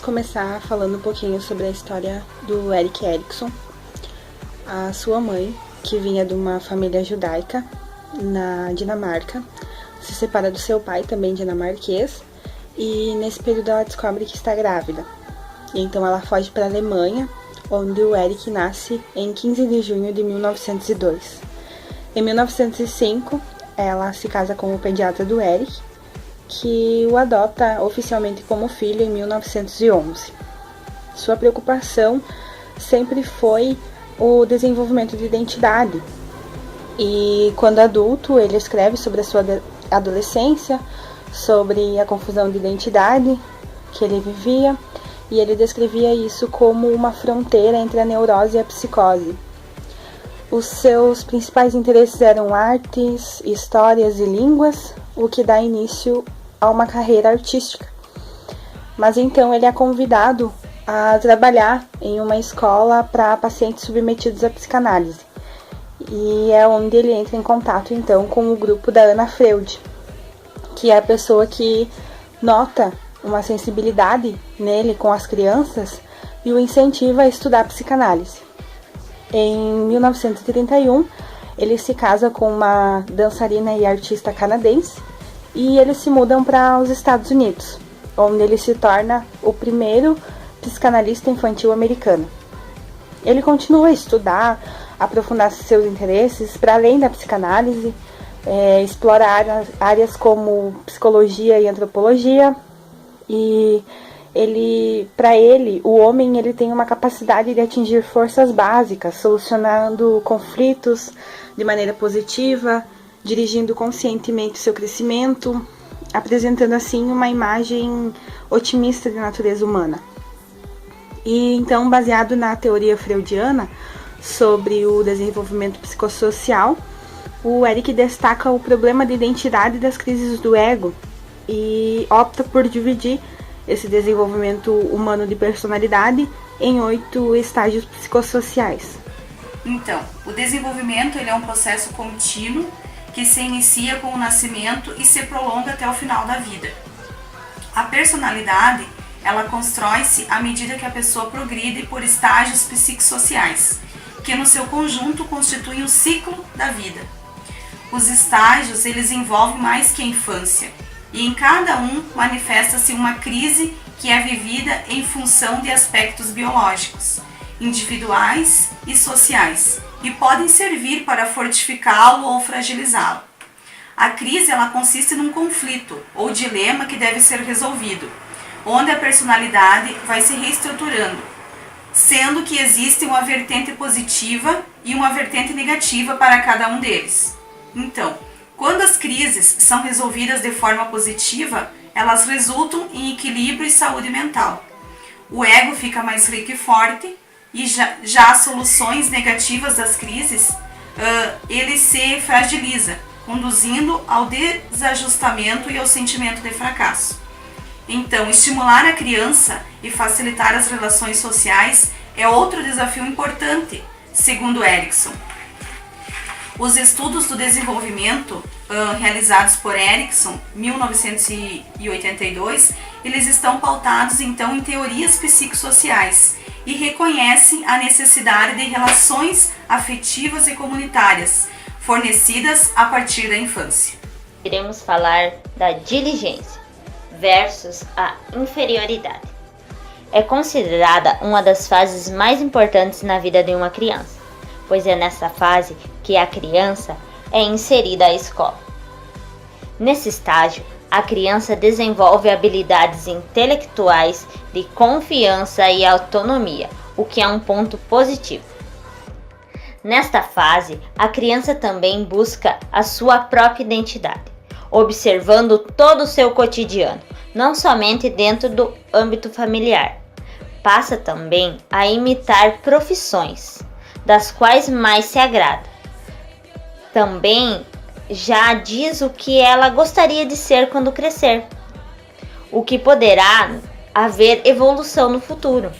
Começar falando um pouquinho sobre a história do Erik Erikson. A sua mãe, que vinha de uma família judaica na Dinamarca, se separa do seu pai, também dinamarquês, e nesse período ela descobre que está grávida. Então ela foge para a Alemanha, onde o Erik nasce em 15 de junho de 1902. Em 1905, ela se casa com o pediatra do Erik, que o adota oficialmente como filho em 1911. Sua preocupação sempre foi o desenvolvimento de identidade. E quando adulto, ele escreve sobre a sua adolescência, sobre a confusão de identidade que ele vivia, e ele descrevia isso como uma fronteira entre a neurose e a psicose. Os seus principais interesses eram artes, histórias e línguas, o que dá início a uma carreira artística. Mas então ele é convidado a trabalhar em uma escola para pacientes submetidos à psicanálise. E é onde ele entra em contato então com o grupo da Anna Freud, que é a pessoa que nota uma sensibilidade nele com as crianças e o incentiva a estudar psicanálise. Em 1931, ele se casa com uma dançarina e artista canadense e eles se mudam para os Estados Unidos, onde ele se torna o primeiro psicanalista infantil americano. Ele continua a estudar, aprofundar seus interesses para além da psicanálise, explora áreas como psicologia e antropologia, e para ele, o homem ele tem uma capacidade de atingir forças básicas, solucionando conflitos de maneira positiva, dirigindo conscientemente seu crescimento, apresentando assim uma imagem otimista de natureza humana. E então, baseado na teoria freudiana sobre o desenvolvimento psicossocial, o Erik destaca o problema de identidade das crises do ego e opta por dividir esse desenvolvimento humano de personalidade em 8 estágios psicossociais. Então, o desenvolvimento ele é um processo contínuo que se inicia com o nascimento e se prolonga até o final da vida. A personalidade, ela constrói-se à medida que a pessoa progride por estágios psicossociais, que no seu conjunto constituem o ciclo da vida. Os estágios, eles envolvem mais que a infância, e em cada um manifesta-se uma crise que é vivida em função de aspectos biológicos, individuais e sociais, e podem servir para fortificá-lo ou fragilizá-lo. A crise ela consiste num conflito ou dilema que deve ser resolvido, onde a personalidade vai se reestruturando, sendo que existe uma vertente positiva e uma vertente negativa para cada um deles. Então, quando as crises são resolvidas de forma positiva, elas resultam em equilíbrio e saúde mental. O ego fica mais rico e forte, e já as soluções negativas das crises, ele se fragiliza, conduzindo ao desajustamento e ao sentimento de fracasso. Então, estimular a criança e facilitar as relações sociais é outro desafio importante, segundo Erikson. Os estudos do desenvolvimento realizados por Erikson, 1982, eles estão pautados então em teorias psicossociais e reconhecem a necessidade de relações afetivas e comunitárias fornecidas a partir da infância. Iremos falar da diligência versus a inferioridade. É considerada uma das fases mais importantes na vida de uma criança, pois é nessa fase que a criança é inserida à escola. Nesse estágio, a criança desenvolve habilidades intelectuais de confiança e autonomia, o que é um ponto positivo. Nesta fase, a criança também busca a sua própria identidade, observando todo o seu cotidiano, não somente dentro do âmbito familiar. Passa também a imitar profissões, das quais mais se agrada. Também já diz o que ela gostaria de ser quando crescer, o que poderá haver evolução no futuro.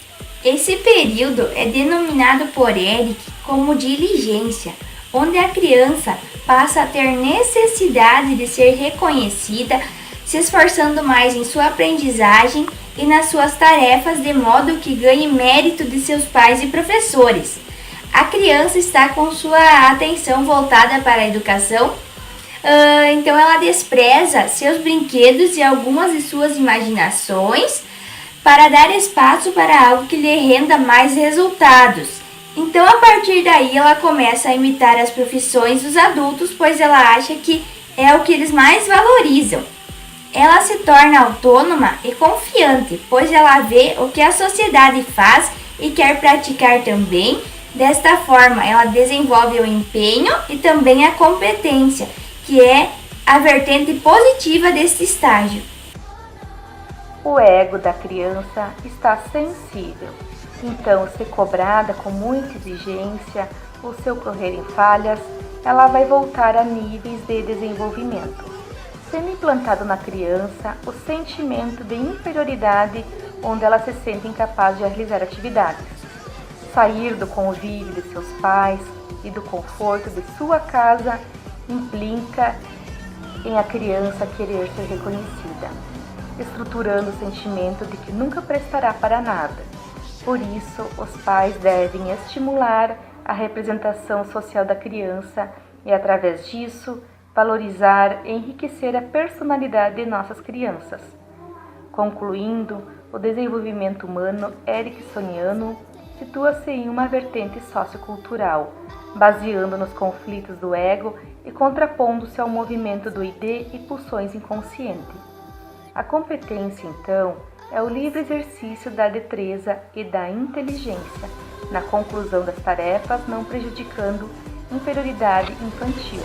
Esse período é denominado por Eric como diligência, onde a criança passa a ter necessidade de ser reconhecida, se esforçando mais em sua aprendizagem e nas suas tarefas, de modo que ganhe mérito de seus pais e professores. A criança está com sua atenção voltada para a educação, então ela despreza seus brinquedos e algumas de suas imaginações para dar espaço para algo que lhe renda mais resultados. Então, a partir daí, ela começa a imitar as profissões dos adultos, pois ela acha que é o que eles mais valorizam. Ela se torna autônoma e confiante, pois ela vê o que a sociedade faz e quer praticar também. Desta forma, ela desenvolve o empenho e também a competência, que é a vertente positiva deste estágio. O ego da criança está sensível, então, se cobrada com muita exigência ou se ocorrerem falhas, ela vai voltar a níveis de desenvolvimento, sendo implantado na criança o sentimento de inferioridade, onde ela se sente incapaz de realizar atividades. Sair do convívio de seus pais e do conforto de sua casa implica em a criança querer ser reconhecida, estruturando o sentimento de que nunca prestará para nada. Por isso, os pais devem estimular a representação social da criança e, através disso, valorizar e enriquecer a personalidade de nossas crianças. Concluindo, o desenvolvimento humano ericksoniano situa-se em uma vertente sociocultural, baseando nos conflitos do ego e contrapondo-se ao movimento do id e pulsões inconscientes. A competência, então, é o livre exercício da destreza e da inteligência, na conclusão das tarefas, não prejudicando inferioridade infantil.